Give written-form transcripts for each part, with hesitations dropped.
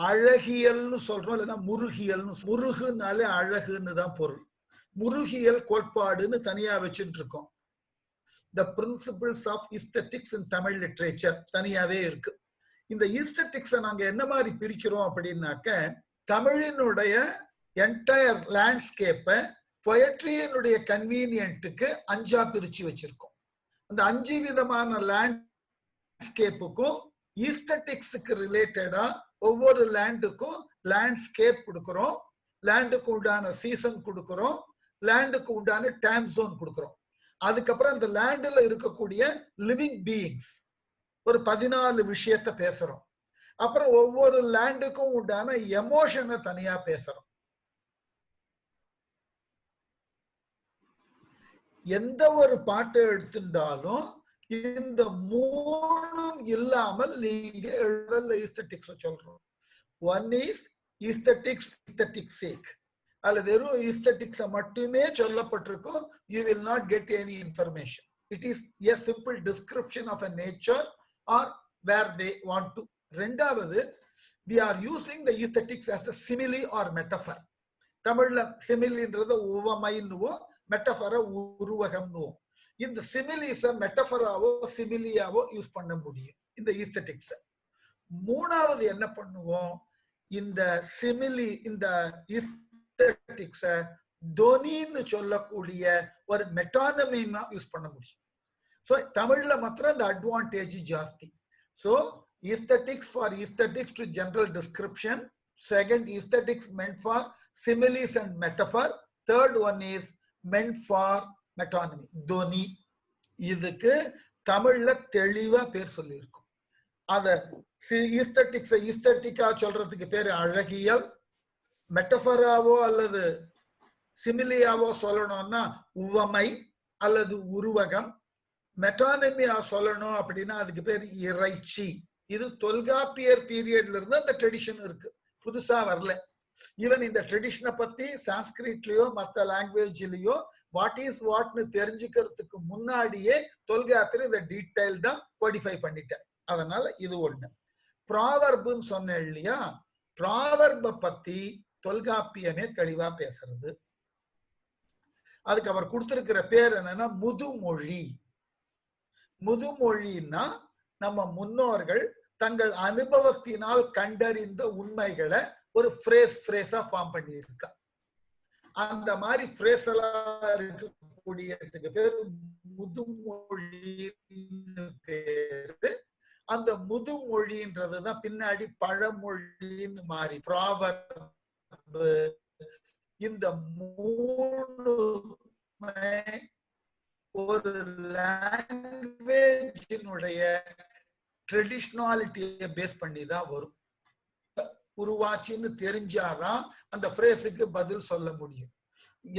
அழகியல்னு சொல்றோம், இல்லைன்னா முருகியல்னு. முருகுனாலே அழகுன்னு தான் பொருள். முருகியல் கோட்பாடுன்னு தனியா வச்சுட்டு இருக்கோம். The principles of aesthetics in Tamil literature தனியாவே இருக்கு. இந்த ஈஸ்தெட்டிக்ஸை நாங்க என்ன மாதிரி பிரிக்கிறோம் அப்படின்னாக்க, தமிழினுடைய என்டையர் லேண்ட்ஸ்கேப்பை பொயட்ரியினுடைய கன்வீனியன்ட்டுக்கு 5ஆ பிரிச்சு வச்சிருக்கோம். அந்த 5 விதமான லேண்ட்ஸ்கேப்புக்கும் ஈஸ்தெட்டிக்ஸுக்கு ரிலேட்டடா ஒவ்வொரு லேண்டுக்கும் லேண்ட்ஸ்கேப் கொடுக்கிறோம், லேண்டுக்கு உண்டான சீசன் கொடுக்கிறோம், லேண்டுக்கு உண்டான டைம் ஜோன் கொடுக்கிறோம். அதுக்கப்புறம் அந்த லேண்டில் இருக்கக்கூடிய லிவிங் பீயிங்ஸ் ஒரு 14 விஷயத்த பேசுறோம். அப்புறம் ஒவ்வொரு லேண்டுக்கும் உண்டான எமோஷனை தனியா பேசுறோம். எந்த ஒரு பாட்டை எடுத்துட்டாலும் இந்த 3ம் இல்லாமல் நீங்க எழுதல ஈஸ்தெட்டிக்ஸ் சொல்றோம். One is aesthetics sake. அதுல வெறும் ஈஸ்தெட்டிக்ஸ் மட்டுமே சொல்லப்பட்டிருக்கும். You will not get any information. It is a simple description of a nature or where they want to. ரெண்டாவது, we are using the aesthetics as a simile or metaphor. தமிழ்ல சிமிலின்றது உவமைன்னுவோம், மெட்டஃபரை உருவகம்னுவோம். இந்த சிமிலிஸை மெட்டஃபராவோ சிமிலியாவோ use பண்ண முடியும் இந்த ஈஸ்தெட்டிக்ஸை. மூணாவது என்ன பண்ணுவோம், இந்த சிமிலி இந்த ஈஸ்தெட்டிக்ஸை தொனின்னு சொல்லக்கூடிய ஒரு மெட்டானமிமா யூஸ் பண்ண முடியும். ஸோ தமிழ்ல மாத்திரம் இந்த அட்வான்டேஜ் ஜாஸ்தி. So aesthetics for aesthetics to general description. Second, aesthetics meant for similes and metaphor. Third one is meant for metonymy, dhoni. இதுக்கு தமிழ்ல தெளிவா பேர் சொல்லி இருக்கும். அத aesthetics aesthetica சொல்றதுக்கு பேரு அழகியல், மெட்டஃபராவோ அல்லது சிமிலியாவோ சொல்லணும்னா உவமை அல்லது உருவகம், மெட்டானமியா சொல்லணும் அப்படின்னா அதுக்கு பேர் இறைச்சி. இது தொல்காப்பியர் பீரியட்ல இருந்து அந்த ட்ரெடிஷன் இருக்கு, புதுசா வரல. ஈவன் இந்த ட்ரெடிஷனை பத்தி சான்ஸ்கிரிட்லயோ மற்ற லாங்குவேஜ்லயோ வாட் இஸ் வாட்னு தெரிஞ்சுக்கிறதுக்கு முன்னாடியே தொல்காப்பியர் இதை டீடைல்டா கோடிஃபை பண்ணிட்டார். அதனால இது ஒண்ணு. ப்ராவர்புன்னு சொன்னேன் இல்லையா, ப்ராவர்பை பத்தி தொல்காப்பியமே தெளிவா பேசுறது. அதுக்கு அவர் கொடுத்திருக்கிற பேர் என்னன்னா முதுமொழி. முதுமொழின்னா நம்ம முன்னோர்கள் தங்கள் அனுபவத்தினால் கண்டறிந்த உண்மைகளை ஒரு ஃப்ரேஸா ஃபார்ம் பண்ணி இருக்கா. அந்த மாதிரி ஃப்ரேஸ் எல்லாம் இருக்கக்கூடியதுக்கு பேரு முதுமொழின்னு பேரு. அந்த முதுமொழின்றதுதான் பின்னாடி பழமொழின்னு மாறி ப்ராவர்பு. இந்த 3 ஒரு லாங்குவேஜினுடைய ட்ரெடிஷனாலிட்டியை பேஸ் பண்ணி தான் வரும். உருவாச்சின்னு தெரிஞ்சாதான் அந்த ஃப்ரேஸுக்கு பதில் சொல்ல முடியும்.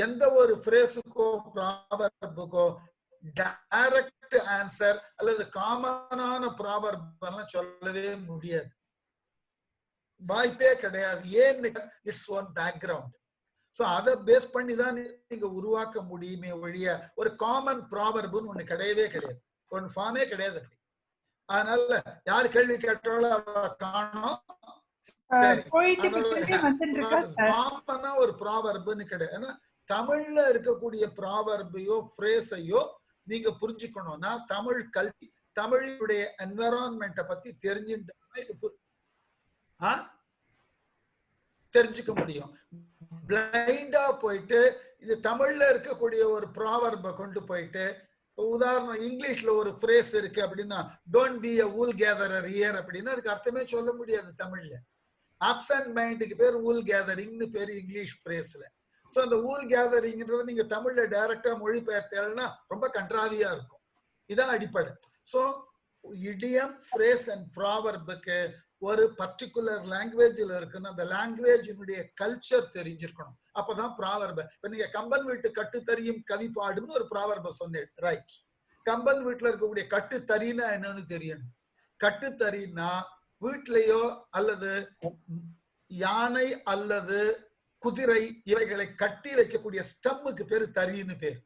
எந்த ஒரு ஃப்ரேஸுக்கோ ப்ராவர்புக்கோ டைரக்ட் ஆன்சர் அல்லது காமனான ப்ராவர்ப் எல்லாம் சொல்லவே முடியாது, வாய்ப்பே கிடையாது. ஏன்னு இட்ஸ் ஒன் பேக்ரவுண்ட். சோ அதை பேஸ் பண்ணி தான் நீங்க உருவாக்க முடியுமே ஒழிய ஒரு காமன் ப்ராவர்புன்னு ஒண்ணு கிடையவே கிடையாது, ஒரு ஃபார்மே கிடையாது. அப்படி அதனால யாரு கேள்வி கேட்டாலும் காணோம். காமனா ஒரு ப்ராவர்புன்னு கிடையாது. ஏன்னா தமிழ்ல இருக்கக்கூடிய ப்ராவர்பையோ ஃப்ரேஸையோ நீங்க புரிஞ்சுக்கணும்னா தமிழ் கல்வி, தமிழுடைய என்விரான்மெண்ட்டை பத்தி தெரிஞ்சுட்டோம்னா இது தெரிஞ்சுக்க முடியும். பிளைண்டா போயிட்டு இது தமிழ்ல இருக்கக்கூடிய ஒரு ப்ராவர்பை கொண்டு போயிட்டு, உதாரணம் இங்கிலீஷ்ல ஒரு ஃப்ரேஸ் இருக்கு அப்படின்னா don't be a wool gatherer here அப்படின்னா அதுக்கு அர்த்தமே சொல்ல முடியாது தமிழ்ல. ஆப்சன்ட் மைண்டுக்கு பேர் வூல் கேதரிங்னு பேரு இங்கிலீஷ் ஃப்ரேஸ்ல. ஸோ அந்த வூல் கேதரிங்ன்றதை நீங்க தமிழ்ல டைரக்டா மொழிபெயர்த்தேன்னா ரொம்ப கன்றாவியா இருக்கும். இதான் அடிப்படை. ஸோ இடியம், ஃப்ரேஸ் அண்ட் ப்ராவர்புக்கு ஒரு பர்டிகுலர் லாங்குவேஜ்ல இருக்குன்னு அந்த லாங்குவேஜினுடைய கல்ச்சர் தெரிஞ்சிருக்கணும். அப்பதான் ப்ராவர்ப. இப்ப நீங்க கம்பன் வீட்டு கட்டு தறியும் கவி பாடுன்னு ஒரு ப்ராவர்ப சொன்னேன், ரைட்? கம்பன் வீட்டுல இருக்கக்கூடிய கட்டு தறின்னா என்னன்னு தெரியணும். கட்டு தறின்னா வீட்லயோ அல்லது யானை அல்லது குதிரை இவைகளை கட்டி வைக்கக்கூடிய ஸ்டம்முக்கு பேரு தறின்னு பேர்.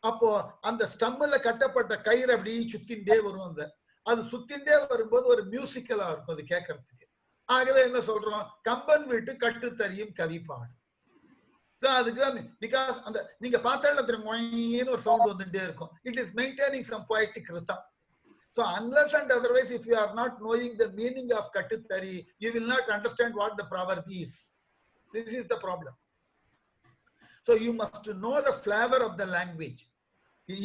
அப்போ அந்த ஸ்டம்மில் கட்டப்பட்ட கயிறு அப்படியே சுத்தின்டே வரும். அது சுத்தின்டே வரும்போது ஒரு மியூசிக்கலா இருக்கும் அது கேட்கறதுக்கு. ஆகவே என்ன சொல்றோம், கம்பன் வீட்டு கட்டு தரியும் கவி பாடு. சோ அதுக்கு பிகாஸ் அந்த நீங்க பார்த்தாலும் மொயின்னு ஒரு சவுண்ட் வந்துட்டே இருக்கும். It is maintaining some poetic rhythm. So unless and otherwise, if you are not knowing the meaning of Kattutari, you will not understand what the proverb is. This is the problem. So you must know the flavor of the language,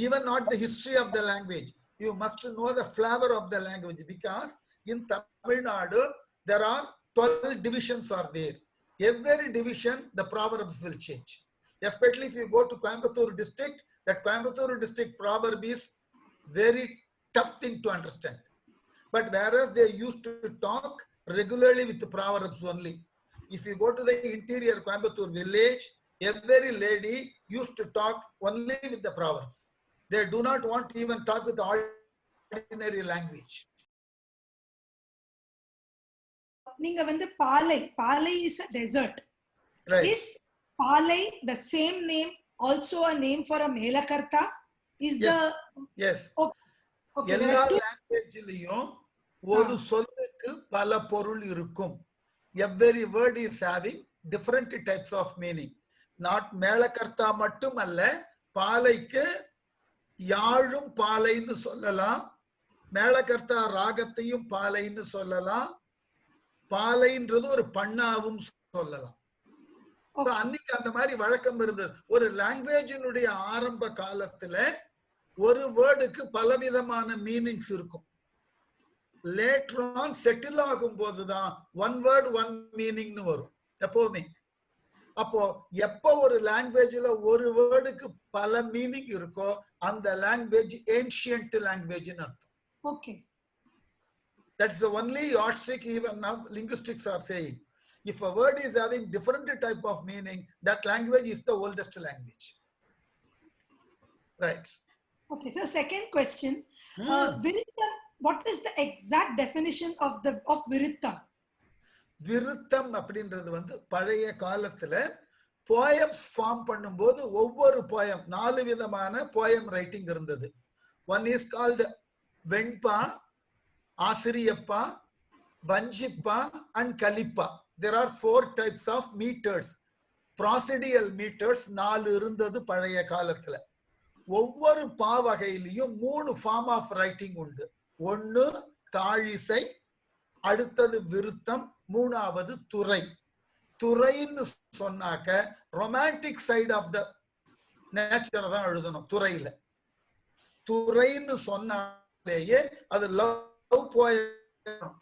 even not the history of the language. You must know the flavor of the language, because in Tamil Nadu there are 12 divisions are there. Every division the proverbs will change. Especially if you go to Coimbatore district, that Coimbatore district proverb is very tough thing to understand. But whereas they used to talk regularly with the proverbs only. If you go to the interior Coimbatore village, every lady used to talk only with the proverbs. They do not want to even talk with the ordinary language. நீங்க வந்து பாலை, பாலை is a desert. Right. Is பாலை the same name also a name for a Melakarta? Is yes. the yes. Okay, எல்லா லாங்குவேஜ்லயும் ஒரு சொல்லுக்கு பல பொருள் இருக்கும். Every word is having different types of meaning. Not மேலகர்த்தா மட்டும் அல்ல, பாலைக்கு யாழும் பாலைன்னு சொல்லலாம், மேலகர்த்தா ராகத்தையும் பாலைன்னு சொல்லலாம், பாலைன்றது ஒரு பண்ணாவும் சொல்லலாம். அன்னைக்கு அந்த மாதிரி வழக்கம் இருந்தது. ஒரு லாங்குவேஜினுடைய ஆரம்ப காலத்துல ஒரு வேர்டுக்கு பலவிதமான மீனிங்ஸ் இருக்கும். லேட்டர் ஆன் செட்டில் ஆகும் போதுதான் ஒன் வேர்ட் ஒன் மீனிங்னு வரும் எப்பவுமே. அப்போ எப்போ ஒரு லாங்குவேஜ்ல ஒரு வேர்டுக்கு பல மீனிங் இருக்கோ அந்த லாங்குவேஜ் ஏன்ஷியன்ட் லாங்குவேஜ்னு அர்த்தம். Okay. That's the only yardstick even now linguistics are saying. If a word is having different type of meaning, that language is the oldest language. Right. Okay, so second question. Viritham, what is the exact definition of Viritham? Viritham அப்படின்றது வந்து பழைய காலத்துல poems form பண்ணும்போது ஒவ்வொரு poem 4 விதமான poem writing இருந்தது. One is called வெண்பா, ஆசிரியப்பா, வஞ்சிப்பா and கலிப்பா. There are 4 types of meters. Prosodial meters 4 இருந்தது பழைய காலத்துல. ஒவ்வொரு பா வகையிலையும் 3 ஃபார்ம் ஆஃப் ரைட்டிங் உண்டு. ஒன்னு தாழிசை, அடுத்தது விருத்தம், மூணாவது துறை. துறைன்னு சொன்னாக்க romantic side of the nature தான் எழுதணும் துறையில. துறைன்னு சொன்னாலேயே அது லவ் போயம்.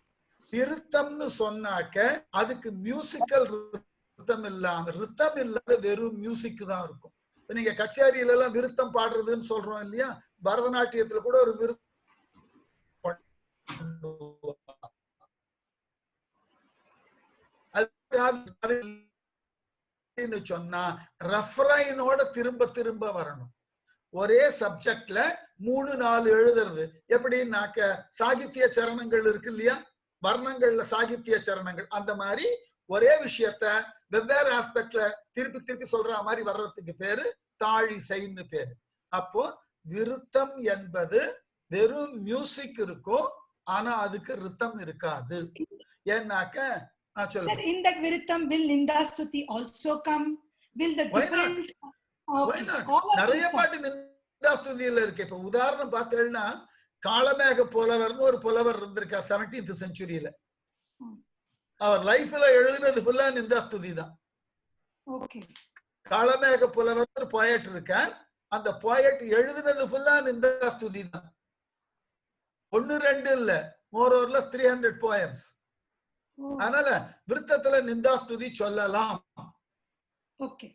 விருத்தம்னு சொன்னாக்க அதுக்கு மியூசிக்கல் ரித்தம் இல்லாத வெறும் மியூசிக் தான் இருக்கும். நீங்க கச்சேரியில எல்லாம் விருத்தம் பாடுறதுன்னு சொல்றோம் இல்லையா, பரதநாட்டியத்துல கூட ஒரு விருத்தம் சொன்னா ரெஃபரைனோட திரும்ப திரும்ப வரணும். ஒரே சப்ஜெக்ட்ல 3-4 எழுதுறது எப்படின்னாக்க சாகித்ய சரணங்கள் இருக்கு இல்லையா, வர்ணங்கள்ல சாகித்ய சரணங்கள், அந்த மாதிரி ஒரே விஷயத்த வெவ்வேறு ஆஸ்பெக்ட்ல திருப்பி திருப்பி சொல்ற மாதிரி வர்றதுக்கு பேரு தாழிசைன்னு பேரு. அப்போ விருத்தம் என்பது வெறும் மியூசிக் இருக்கும், ஆனா அதுக்கு ரித்தம் இருக்காது. ஏன்னாக்க in that Viritham will Nindastuti also come? Will the different why not? நிறைய பாட்டு நிந்தாஸ்துதியில இருக்கு. இப்ப உதாரணம் பார்த்தேன்னா காளமேக புலவர்னு ஒரு புலவர் இருந்திருக்கார் 17th centuryல. அவர் லைஃப்ல எழுதினது ஃபுல்லா நிந்தாஸ்துதி தான். காளமேக புலவர் ஒரு போயட் இருக்கார், அந்த போயட் எழுதினது ஃபுல்லா நிந்தாஸ்துதி தான். 1-2 இல்ல, more or less 300 poems. அதனால விருத்தத்துல நிந்தாஸ்துதி சொல்லலாம். Okay.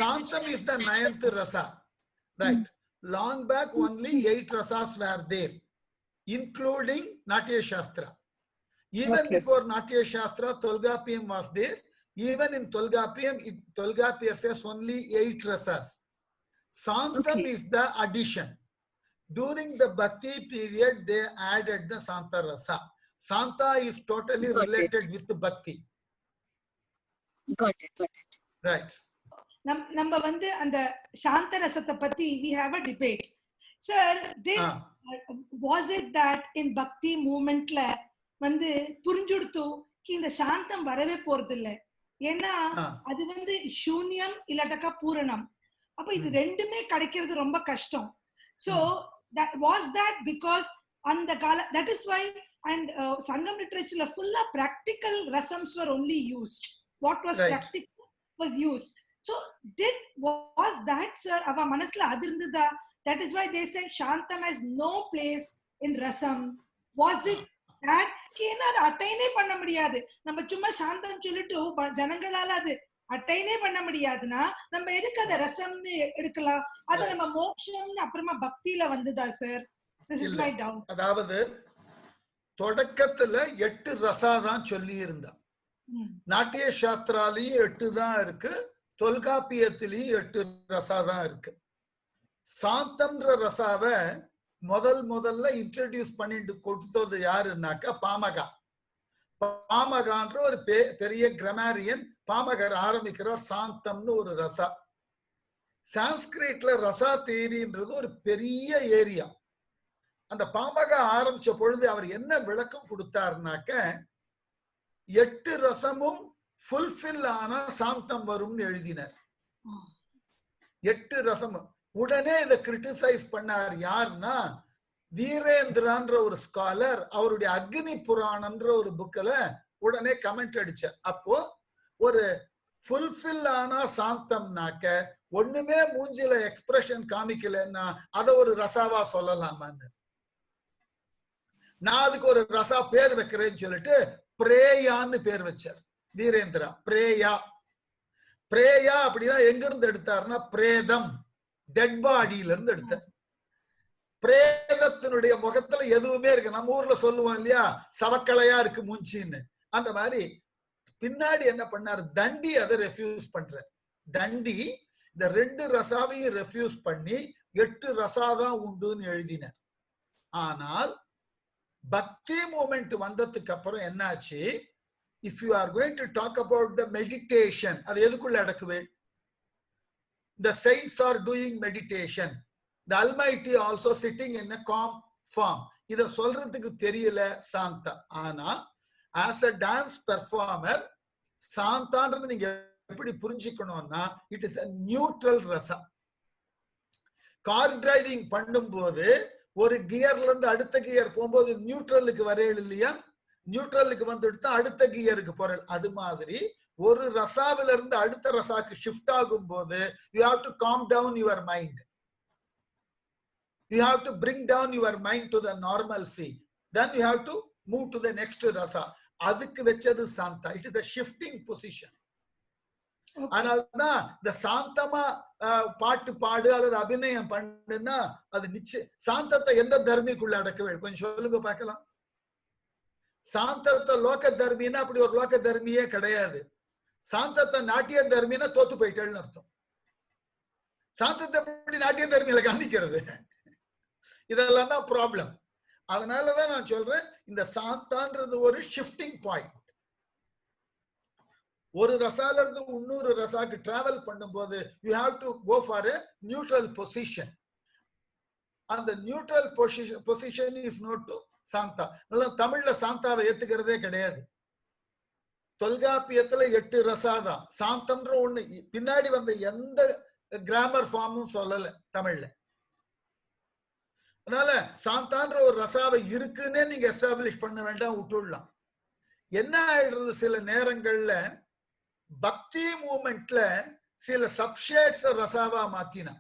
Santam is the 9th rasa. Right. Long back only 8 rasas were there, including Natya Shastra. Even before Natya Shastra, Tolgapiyam was there. Even in Tolgapiyam, Tolgapiyam says only 8 rasas. Santam is the addition. During the Bhakti period, they added the Santa rasa. Santa is totally related with the Bhakti. Got it. Right. நம்ம வந்து அந்த சாந்த ரசத்தை பத்தி we have a debate. Sir, was it that in bhakti movementல வந்து புரிஞ்சுடுத்து இந்த சாந்தம் வரவே போறது இல்ல, ஏன்னா அது வந்து சூன்யம் இல்லாட்டக்கா பூரணம். அப்ப இது ரெண்டுமே கிடைக்கிறது ரொம்ப கஷ்டம். So that was that because அந்த கால, that is why and Sangam literature full of practical rasams were only used. What was practical was used. So was that, sir, ava manasla adu irundha? That is why they said Shantam has no place in rasam. Was it that kena attaine panna mudiyadhu, நம்ம சும்மா சாந்தம் சொல்லிட்டு ஜனங்களால அது அட்டைனே பண்ண முடியாதுன்னா நம்ம எதுக்கு அத ரசம்னு எடுக்கலாம்? அத நம்ம மோட்சம்னு அப்புறமா பக்தியில வந்துதா sir? This is my doubt. அதாவது தொடக்கத்துல 8 ரசா தான் சொல்லி இருந்தா. நாட்டிய சாஸ்திராலையும் 8 தான் இருக்கு, தொல்காப்பியத்திலையும் 8 ரசா தான் இருக்கு. சாந்தம்ன்ற ரசாவை முதல்ல இன்ட்ரோடியூஸ் பண்ணிட்டு கொடுத்தது யாருன்னாக்கா பாமகா. பாமகான்ற ஒரு பெரிய கிராமரியன் பாமகர் ஆரம்பிக்கிறார் சாந்தம்னு ஒரு ரசா. சான்ஸ்கிரிட்ல ரசா தியரின்றது ஒரு பெரிய ஏரியா. அந்த பாமக ஆரம்பிச்ச பொழுது அவர் என்ன விளக்கம் கொடுத்தாருனாக்க 8 ரசமும் ஃபுல்ஃபில் ஆனா சாந்தம் வரும்னு எழுதினார். 8 ரசமும். உடனே இதை கிரிட்டிசைஸ் பண்ணார் யாருன்னா வீரேந்திரான்ற ஒரு ஸ்காலர். அவருடைய அக்னி புராணம்ன்ற ஒரு புக்ல உடனே கமெண்ட் அடிச்சார். அப்போ ஒரு ஃபுல்ஃபில் ஆனா சாந்தம்னாக்க ஒண்ணுமே மூஞ்சில எக்ஸ்பிரஷன் காமிக்கலன்னா அதை ஒரு ரசாவா சொல்லலாமான்னு நான் அதுக்கு ஒரு ரசா பேர் வைக்கிறேன்னு சொல்லிட்டு பிரேயான்னு பேர் வச்சார் வீரேந்திரா. பிரேயா. பிரேயா அப்படின்னா எங்க இருந்து எடுத்தாருன்னா பிரேதம், டெட் பாடியில இருந்து எடுத்தார். பிரேதத்தினுடைய முகத்துல எதுவுமே இருக்கு. நம்ம ஊர்ல சொல்லுவோம் இல்லையா, சவக்கலையா இருக்கு மூஞ்சின்னு. அந்த மாதிரி பின்னாடி என்ன பண்ணாரு, தண்டி அதை ரெஃப்யூஸ் பண்ற. தண்டி இந்த 2 ரசாவையும் ரெஃப்யூஸ் பண்ணி 8 ரசாதான் உண்டுன்னு எழுதினார். ஆனால் பக்தி மூமெண்ட் வந்ததுக்கு அப்புறம் என்னாச்சு, if you are going to talk about the meditation, அது எதுக்குள்ள அடக்குவே? The saints are doing meditation. The Almighty also sitting in a calm form. இத சொல்றதுக்கு தெரியல சாந்தா. ஆனா as a dance performer சாந்தான்றது நீங்க எப்படி புரிஞ்சுக்கணும்னா it is a neutral Raza. Car driving பண்ணும்போது ஒரு கியர்ல இருந்து அடுத்த கியர் போகும்போது நியூட்ரலுக்கு வரையல இல்லையா, நியூட்ரலுக்கு வந்துட்டு அடுத்த கியருக்கு போறல். அது மாதிரி ஒரு ரசாவில இருந்து அடுத்த ரசாக்கு ஷிஃப்ட் ஆகும் போது you have to calm down your mind. You have to bring down your mind to the normalcy. Then you have to move to the next rasa. அதுக்கு வெச்சது Shantha. It is a shifting position. அதனால்தான் இந்த சாந்தமா பாட்டு பாடு அல்லது அபிநயம் பண்ணுன்னா அது நிச்சயம். சாந்தத்தை எந்த தர்மிக்குள்ள அடக்கவே? கொஞ்சம் சொல்லுங்க பார்க்கலாம். சாந்தத்தை லோக தர்மின்னா அப்படி ஒரு லோக தர்மியே கிடையாது. சாந்தத்தை நாட்டிய தர்மின்னா தோத்து போயிட்டேன்னு அர்த்தம். சாந்தத்தை எப்படி நாட்டிய தர்மியில காமிக்கிறது? இதெல்லாம் தான் ப்ராப்ளம். அதனாலதான் நான் சொல்றேன், இந்த சாந்தான்றது ஒரு ஷிஃப்டிங் பாயிண்ட். ஒரு ரசால இருந்து இன்னொரு ரசாக்கு டிராவல் பண்ணும்போது you have to go for a neutral position. அந்த neutral position is note to shanta. தமிழ்ல சாந்தாவை ஏத்துக்கிறதே கிடையாது. தொல்காப்பியத்துல 8 ரசாதான். சாந்தம்ன்ற ஒண்ணு பின்னாடி வந்த எந்த கிராமர் ஃபார்மும் சொல்லல தமிழ்ல. அதனால சாந்தான்ற ஒரு ரசாவை இருக்குன்னே நீங்க எஸ்டாப்ளிஷ் பண்ண வேண்டாம், விட்டுடலாம். என்ன ஆயிடுறது, சில நேரங்கள்ல பக்தி மூமெண்ட்ல சில சப்ஷேட்ஸ் ரசாவா மாத்தினா.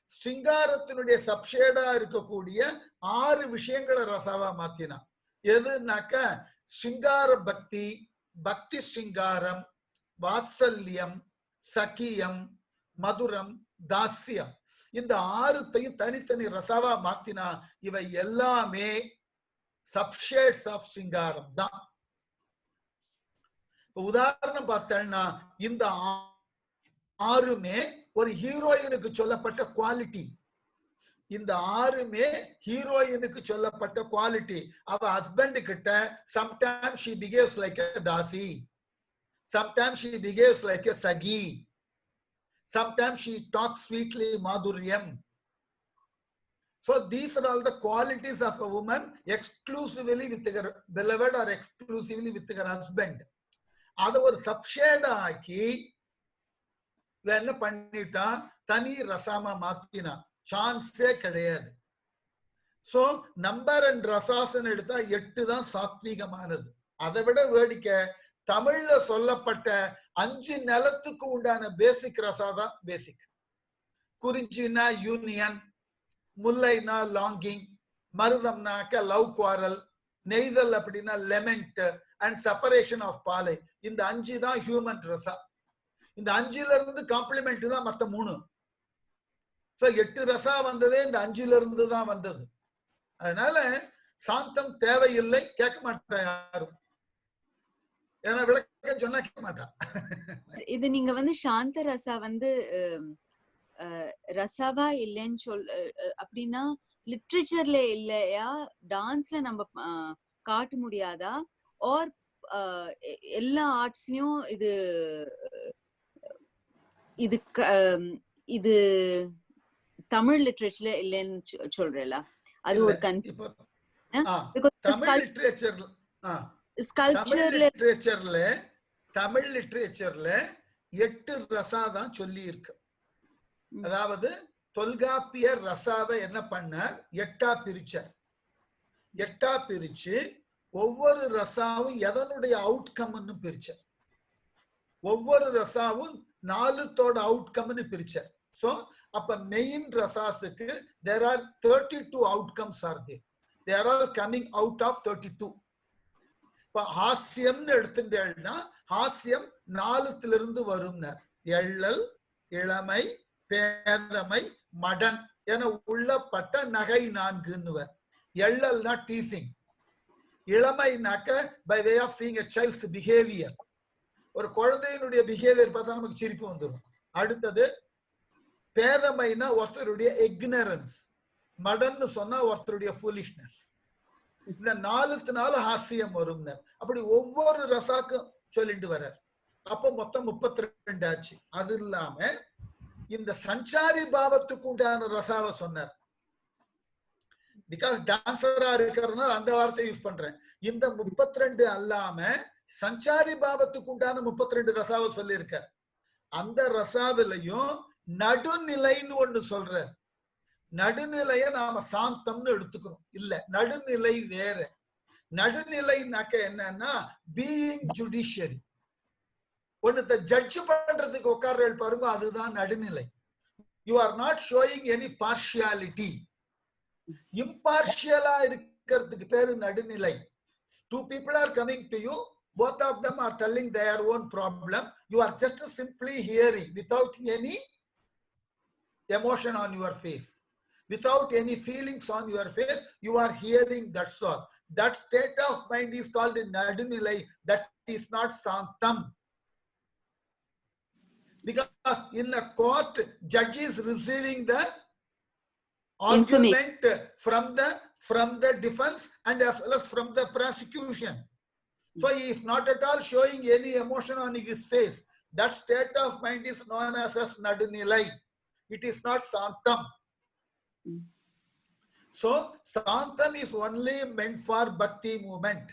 ஸ்ருங்காரத்தினுடைய சப்ஷேடா இருக்கக்கூடிய 6 விஷயங்களை ரசாவா மாத்தினா. எதுனாக்க ஸ்ருங்கார பக்தி, பக்தி ஸ்ருங்காரம், வாத்சல்யம், சகியம், மதுரம், தாஸ்யம். இந்த 6த்தையும் தனித்தனி ரசாவா மாத்தினா இவை எல்லாமே சப்ஷேட்ஸ் ஆஃப் ஸ்ருங்காரம் தான். உதாரணம் பார்த்தேன்னா இந்த 6மே ஒரு ஹீரோயினுக்கு சொல்லப்பட்ட குவாலிட்டி. இந்த 6மே ஹீரோயினுக்கு சொல்லப்பட்ட குவாலிட்டி. அவ ஹஸ்பண்ட் கிட்ட sometimes she behaves like a dasi, sometimes she behaves like a sagi, sometimes she talks sweetly, madhuryam. So these are all the qualities of a woman exclusively with her beloved or exclusively with her husband. அத ஒரு சப்ஷேட் ஆக்கி என்ன பண்ணிட்டா, தனி ரசாமா மாத்தினா. சான்ஸே கிடையாது. So number and ரசாசன் எடுத்தா 8 தான் சாத்வீகமானது. அதை விட வேடிக்கை, தமிழ்ல சொல்லப்பட்ட 5 நிலத்துக்கு உண்டான பேசிக் ரசா தான் பேசிக். குறிஞ்சினா யூனியன், முல்லைனா லாங்கிங், மருதம்னாக்க லவ் குவாரல், நெய்தல் அப்படின்னா லெமெண்ட் அண்ட் செப்பரேஷன் ஆஃப் பாலை. இந்த 5 தான் ஹியூமன் ரசா. இந்த 5ல இருந்து காம்ப்ளிமெண்ட் தான் மத்த 3. சோ 8 ரசா வந்ததே இந்த 5ல இருந்து தான் வந்தது. அதனால சாந்தம் தேவையில்லை, கேட்க மாட்டா யாரும். ஏன்னா விளக்க சொன்னா கேட்க மாட்டா. இது நீங்க வந்து சாந்த ரசா வந்து ரசாவா இல்லைன்னு அப்படின்னா லிட்ரேச்சர்ல இல்லையா, டான்ஸ்ல நம்ம காட்ட முடியாதா, ஆர் எல்லா ஆர்ட்ஸ்லயும் இது இது இது தமிழ் லிட்ரேச்சர்ல இல்லைன்னு சொல்றேல? அது ஒரு தமிழ் லிட்ரேச்சர்ல 8 ரசா தான் சொல்லி இருக்கு. அதாவது தொல்காப்பியர் ரசாவை என்ன பண்ணார், 8ஆ பிரிச்சார். 8ஆ பிரிச்சு ஒவ்வொரு ரசாவும் எதனுடைய அவுட்கம்னு பிரிச்சார். ஒவ்வொரு ரசாவும் 4தோட அவுட்கம்னு பிரிச்சார். சோ அப்ப main ரசாஸுக்கு there are 32 outcomes are there. They are all coming out of 32. இப்ப ஹாஸ்யம்னு எடுத்துட்டேன்னா ஹாஸ்யம் 4லிருந்து வரும்னார். எள்ளல், இளமை, பேதமை, மடன் என உள்ளப்பட்ட நகை 4ன்னுவர். எள்ளல்னா teasing, இளமைனாக்க by way of seeing a child's behavior. ஒரு குழந்தையினுடைய பிஹேவியர் பார்த்தா நமக்கு சிரிப்பு வந்துடும். அடுத்தது பேதமைனா ஒருத்தருடைய ignorance, மடன்னு சொன்னா ஒருத்தருடைய foolishness. இந்த 4 ஹாஸ்யம் வரும். அப்படி ஒவ்வொரு ரசாக்கும் சொல்லிட்டு வர்றார். அப்ப மொத்தம் 32 ஆச்சு. அது இல்லாம இந்த சஞ்சாரி பாவத்துக்கு உண்டான ரசாவை சொன்னார். பிகாஸ் டான்சரா இருக்கிறதுனால அந்த வார்த்தை யூஸ் பண்றேன். இந்த 32 அல்லாம சஞ்சாரி பாவத்துக்கு உண்டான 32 ரசாவை சொல்லி இருக்க. அந்த ரசாவிலையும் நடுநிலைன்னு ஒண்ணு சொல்ற. நடுநிலைய நாம சாந்தம்னு எடுத்துக்கிறோம். இல்ல, நடுநிலை வேற. நடுநிலைனாக்க என்னன்னா பீயிங் ஜுடிஷியரி. ஒன்னு ஜட்ஜ் பண்றதுக்கு உட்கார்ற பாருங்க, அதுதான் நடுநிலை. You are not showing any partiality. இம்பார்ஷியலா இருக்கிறதுக்கு பேரு நடுநிலை. 2 people are coming to you, both of them are telling their own problem. You are just simply hearing without any emotion on your face, without any feelings on your face. You are hearing, that's all. That state of mind is called nadunilai. That is not santam. Because in a court, judge is receiving the argument from the defense and as well as from the prosecution. So he is not at all showing any emotion on his face. That state of mind is known as nadunilai. It is not santam. So santam is only meant for bhakti movement.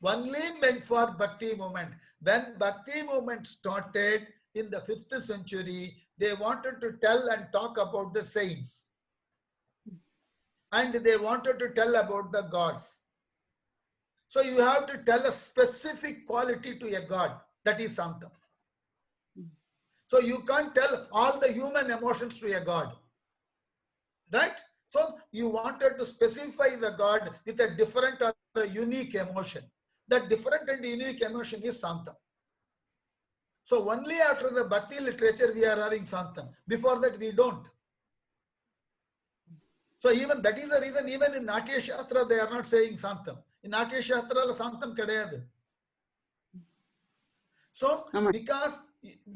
Only meant for bhakti movement. When bhakti movement started in the 5th century, they wanted to tell and talk about the saints. And they wanted to tell about the gods. So you have to tell a specific quality to a god. That is santam. So you can't tell all the human emotions to a god. Right? So you wanted to specify the god with a different or a unique emotion. That different and unique emotion is santam. So only after the bhakti literature we are having santam. Before that we don't. So even that is the reason even in Natya Shastra they are not saying santam. In Natya Shastra santam kadayadu. So because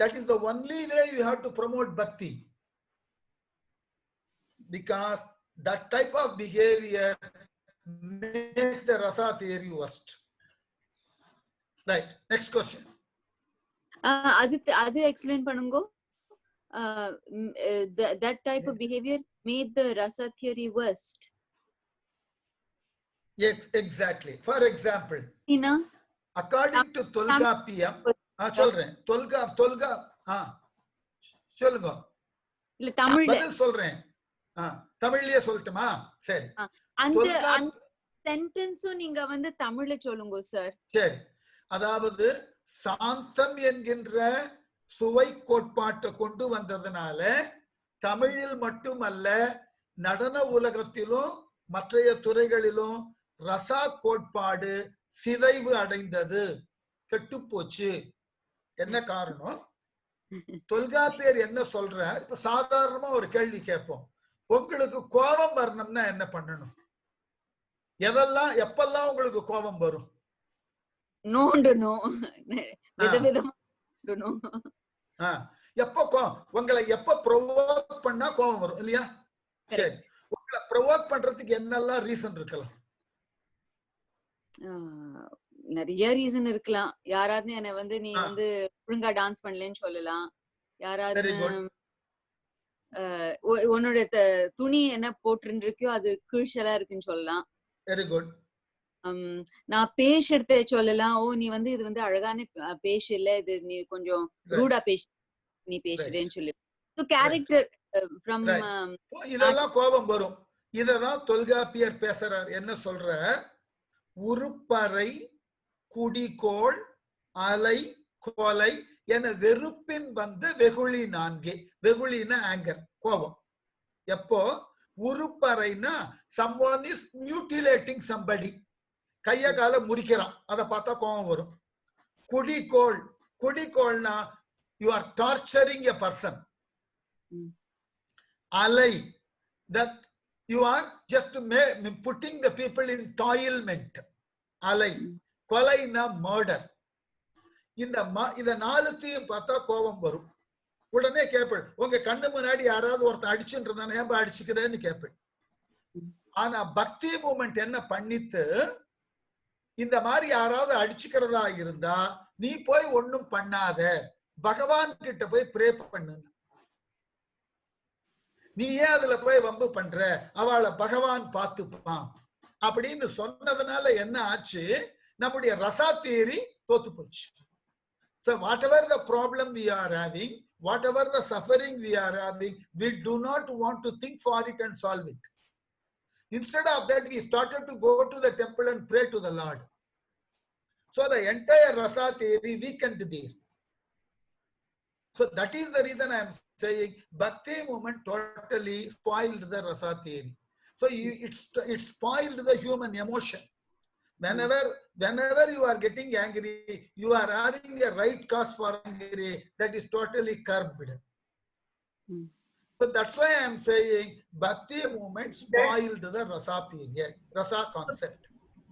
that is the only way you have to promote bhakti. Because that type of behavior makes the rasa theory worst. Right. Next question. அது explain பண்ணுங்க. That type of behavior made the rasa theory worst. Yes, exactly. For example, Ina, according to Tolkapiyam, சொல்றேன் தொல்கா சொல்லுங்க. இல்ல தமிழ்ல பதில் சொல்றேன். தமிழ்லயே சொல்லட்டுமா? சரி. அந்த சென்டென்ஸும் நீங்க வந்து தமிழ்ல சொல்லுங்க சார். சரி. அதாவது சாந்தம் என்கின்ற சுவை கோட்பாட்டை கொண்டு வந்ததுனால தமிழில் மட்டுமல்ல நடன உலகத்திலும் மற்றைய துறைகளிலும் ரசா கோட்பாடு சிதைவு அடைந்தது, கெட்டுப்போச்சு. என்ன காரணம்? தொல்காப்பியர் என்ன சொல்றார்? இப்ப சாதாரணமா ஒரு கேள்வி கேட்போம். உங்களுக்கு கோபம் வரணும்னா என்ன பண்ணணும்? எப்பெல்லாம் உங்களுக்கு கோபம் வரும்? உங்களை எப்ப ப்ரொவோக் பண்ணா கோபம் வரும் இல்லையா? சரி, உங்களை ப்ரொவோக் பண்றதுக்கு என்னெல்லாம் ரீசன் இருக்கலாம்? நிறைய ரீசன் இருக்கலாம். யாராவது என்ன வந்து நீ வந்து ஒழுங்கா டான்ஸ் பண்ணலன்னு சொல்லலாம். யாராவது உன்னோட துணி என்ன போட்டுருக்கியோ அது கிழிச்சலா இருக்குன்னு சொல்லலாம். Very good. நான் பேஷ் எடுத்து சொல்லலாம். ஓ நீ வந்து இது வந்து அழகான பேஷ் இல்ல, இது நீ கொஞ்சம் ரூடா பேஷ் நீ பேசுறேன்னு சொல்லி. கேரக்டர் ஃப்ரம் இதெல்லாம் கோபம் வரும். இததான் தொல்காப்பியர் பேசுறார். என்ன சொல்ற? உருப்பறை, குடிகோள், அலை, கொலை என வெறுப்பின் வந்து வெகுளி நான்கே. வெகுளினா ஆங்கர், கோபம். எப்போ உருப்பறைனா someone is mutilating somebody, கைய கால முறிக்கிறான், அதை பார்த்தா கோபம் வரும். குடிகோள், குடிகோள்னா you are torturing a person. அலை, that you are just putting the people in toilment. அலை. கொலைனா மர்டர். இந்த நாலுத்தையும் பார்த்தா கோபம் வரும். உடனே கேட்பேன், உங்க கண்ணு முன்னாடி யாராவது ஒருத்தன் அடிச்சுன்றதானே ஏன் அடிச்சுக்கிறேன்னு கேட்பேன். ஆனா பக்தி மூமெண்ட் என்ன பண்ணித்து, இந்த மாதிரி யாராவது அடிச்சுக்கிறதா இருந்தா நீ போய் ஒண்ணும் பண்ணாத, பகவான் கிட்ட போய் ப்ரே பண்ணு. நீ ஏன் அதுல போய் வம்பு பண்ற, அவளை பகவான் பார்த்துப்பான் அப்படின்னு சொன்னதுனால என்ன ஆச்சு? நம்முடைய ரசா தியரி தோத்து போச்சு. So whatever the problem we are having, whatever the suffering we are having, we do not want to think for it and solve it. Instead of that, we started to go to the temple and pray to the Lord. So the entire rasa theory weakened there. So that is the reason I am saying bhakti movement totally spoiled the rasa theory. So it spoiled the human emotion. Whenever you are getting angry, you are having a right cause for angry, that is totally curbed. So that's why I am saying bhakti movement spoiled the rasa period, rasa concept.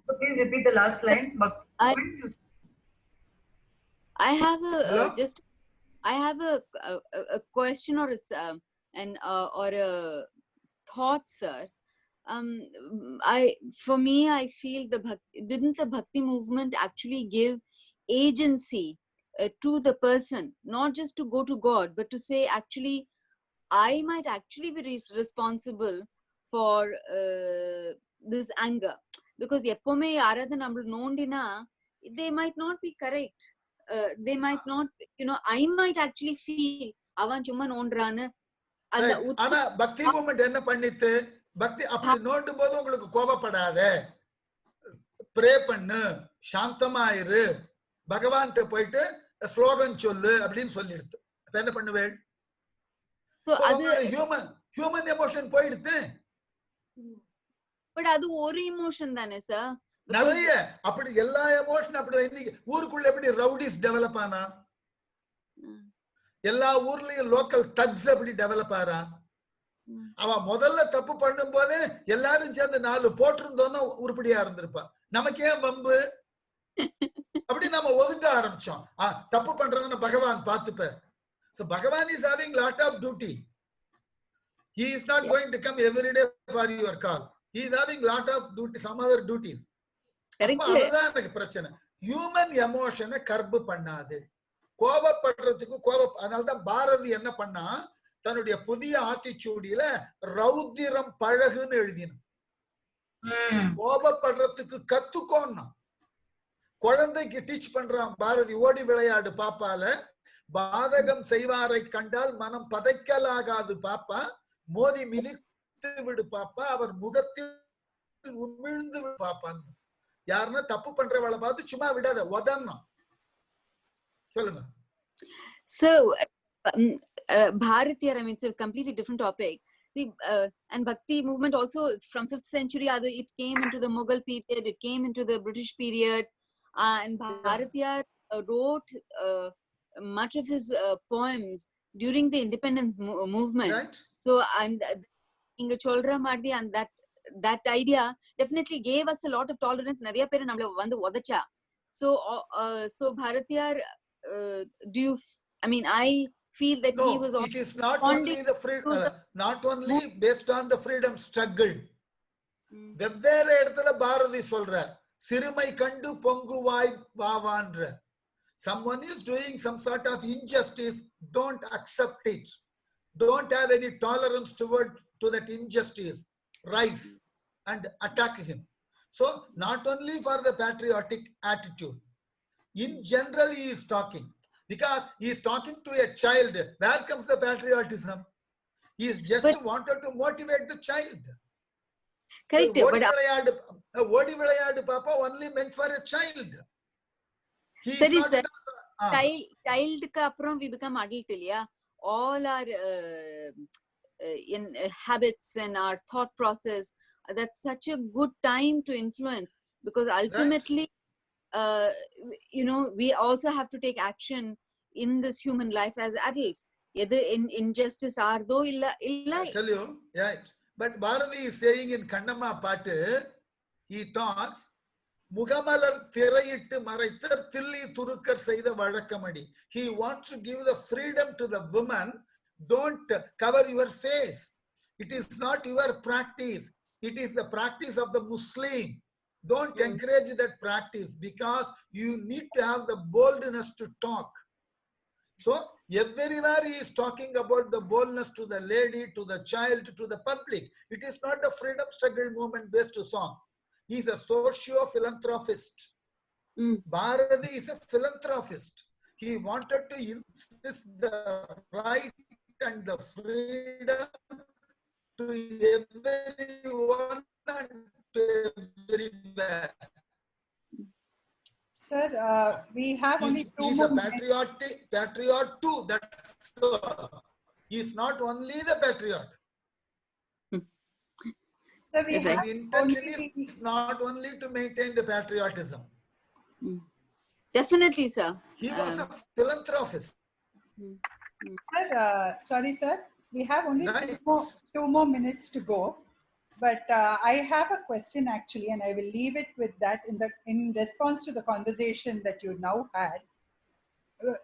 So please repeat the last line. I have a question or a thought, sir. I feel didn't the bhakti movement actually give agency to the person, not just to go to God, but to say actually I might actually be responsible for this anger, because எப்பவுமே யாராவது நம்மள நோண்டினா they might not be correct, they might not, I might actually feel அவன் சும்மா நோன்றான்னு. ஆனா பக்தி moment என்ன பண்ணிட்டு, பக்தி அப்படி நோண்டும் போது உங்களுக்கு கோபப்படாத, ப்ரே பண்ணு, சாந்தமாயிரு, பகவான்கிட்ட போயிட்டு ஸ்லோகன் சொல்லு அப்படின்னு சொல்லிடுது. அப்ப என்ன பண்ணுவேன்? ஹியூமன் எமோஷன் போயிடுது. பட் அது ஒரு எமோஷன் தானே சார்? நிறைய அப்படி எல்லா எமோஷன் அப்படி. இன்னைக்கு ஊருக்குள்ள எப்படி ரவுடிஸ் டெவலப் ஆனா, எல்லா ஊர்லயும் லோக்கல் தக்ஸ் அப்படி டெவலப் ஆறா? அவன் முதல்ல தப்பு பண்ணும் போது எல்லாரும் சேர்ந்து 4 போட்டிருந்தோம்னா உருப்படியா இருந்திருப்பா. நமக்கு ஏன் வம்பு? அப்படி நம்ம ஒதுங்க ஆரம்பிச்சோம். தப்பு பண்றவன பகவான் பார்த்துப்பார். So Bhagavan is having lot of duty. He is not going to come every day for your call. He is having lot of duty, some other duties. அதுதான் எனக்கு பிரச்சனை. ஹியூமன் எமோஷனை கர்பு பண்ணாது. கோபப்படுறதுக்கு அதனால்தான் பாரதி என்ன பண்ணா, தன்னுடைய புதிய ஆத்திச்சூடியில ரௌத்திரம் பழகுன்னு எழுதினான். கோபப்படுறதுக்கு கத்துக்கோன்னா. குழந்தைக்கு டீச் பண்றான் பாரதி. ஓடி விளையாடு பாப்பால, பாதகம் செய்வாரை கண்டால் மனம் பதைக்கலாகாது பாப்பா, மோதி மிதித்து விடு பாப்பா, அவர் முகத்தில் உமிழ்ந்து விடு பாப்பான்னு. யாருன்னா தப்பு பண்றவளை பார்த்து சும்மா விடாத, உதன்னா. சொல்லுங்க. So Bharatiyar, I mean, it's a completely different topic. See, and Bhakti movement also from 5th century, it came into the Mughal period, it came into the British period, and Bharatiyar wrote much of his poems during the independence movement. Right. So, and Inga Cholra Mardi, and that idea definitely gave us a lot of tolerance. Nariya pera namla vandu odacha. So, so Bharatiyar, do you? I mean, I feel that he was. It is not only the freedom, not only based on the freedom struggle. வெவ்வேறு இடத்துல பாரதி சொல்றார், சிறுமை கண்டு பொங்குவாய் வாவான்ற. Someone is doing some sort of injustice, don't accept it. Don't have any tolerance to that injustice. Rise and attack him. So not only for the patriotic attitude, in general he is talking. Because he is talking to a child. Where comes the patriotism? He is just wanted to motivate the child. Correct. Odi vilayadu papa only meant for a child. He Sorry, is not sir. Child ka apram we become adult, yeah. All our in habits and our thought process, that's such a good time to influence, because ultimately, you know, we also have to take action in this human life as adults. Either in injustice ardo illa. I tell you, right. But Bharati is saying in Kannamma Paattu, he talks, Mugamalar thirayittu maraithar thilli thurukar seida vazhakkamadi. He wants to give the freedom to the woman. Don't cover your face. It is not your practice. It is the practice of the Muslim. Don't encourage that practice, because you need to have the boldness to talk. So everywhere he is talking about the boldness to the lady, to the child, to the public. It is not a freedom struggle movement based song. He is a socio-philanthropist. Bharati is a philanthropist. He wanted to insist the right and the freedom to everyone and to everywhere. Sir, we have only 2 He's more a patriot too. That's he's not only the patriot. Sir, we The have intention only... is not only to maintain the patriotism. Definitely, sir. He was a philanthropist. Sir, sorry, sir. We have only 2 more minutes to go. But I have a question actually, and I will leave it with that in response to the conversation that you now had.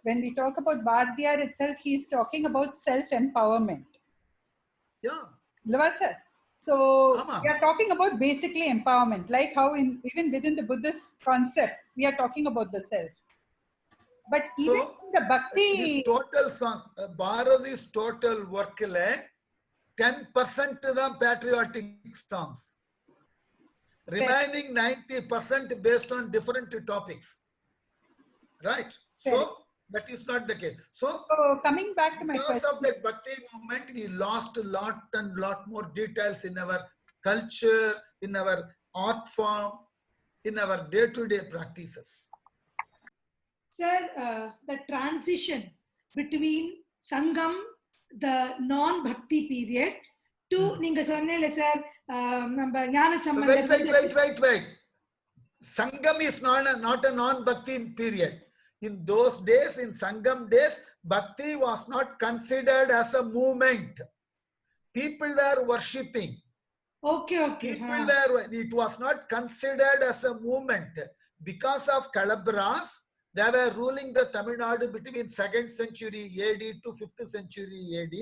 When we talk about Bharatiyar itself, he is talking about self-empowerment. Yeah. Lava sir. So we are talking about basically empowerment, like how even within the Buddhist concept, we are talking about the self. But even in the Bhakti... His total song, Bharati's total work, 10% than patriotic songs. Remaining 90% based on different topics. Right? So that is not the case. So coming back to my because question, of that Bhakti movement, we lost a lot more details in our culture, in our art form, in our day-to-day practices. Sir, the transition between Sangam, the non-Bhakti period, to ninga sonnela sir, namba Jnana Sambandhar. Wait. Sangam is not a non-Bhakti period. In those days, in Sangam days, Bhakti was not considered as a movement. People were worshipping. Okay. It was not considered as a movement. Because of Kalabras, they were ruling the Tamil Nadu between 2nd century AD to 5th century AD.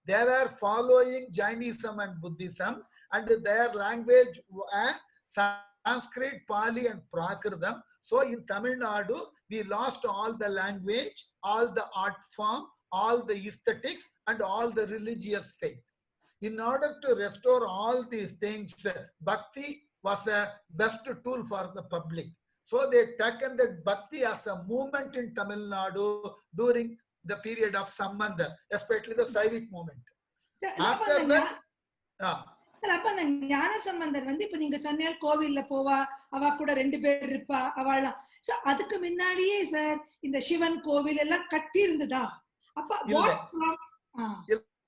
They were following Jainism and Buddhism, and their language were Sanskrit, Pali and Prakritam. So in Tamil Nadu, we lost all the language, all the art form, all the aesthetics and all the religious faith. In order to restore all these things, bhakti was a best tool for the public. So they taken that bhakti as a movement in Tamil Nadu during the period of Sambandha, especially the Saivic movement. After that, அப்ப அந்த ஞான சம்பந்தர் வந்து இப்ப நீங்க சொன்ன கோவில்ல போவா, அவ கூட 2 பேர் இருப்பா, அவளாம். சோ அதுக்கு முன்னாடியே சார் இந்த சிவன் கோவில் எல்லாம் கட்டி இருந்ததா? அப்ப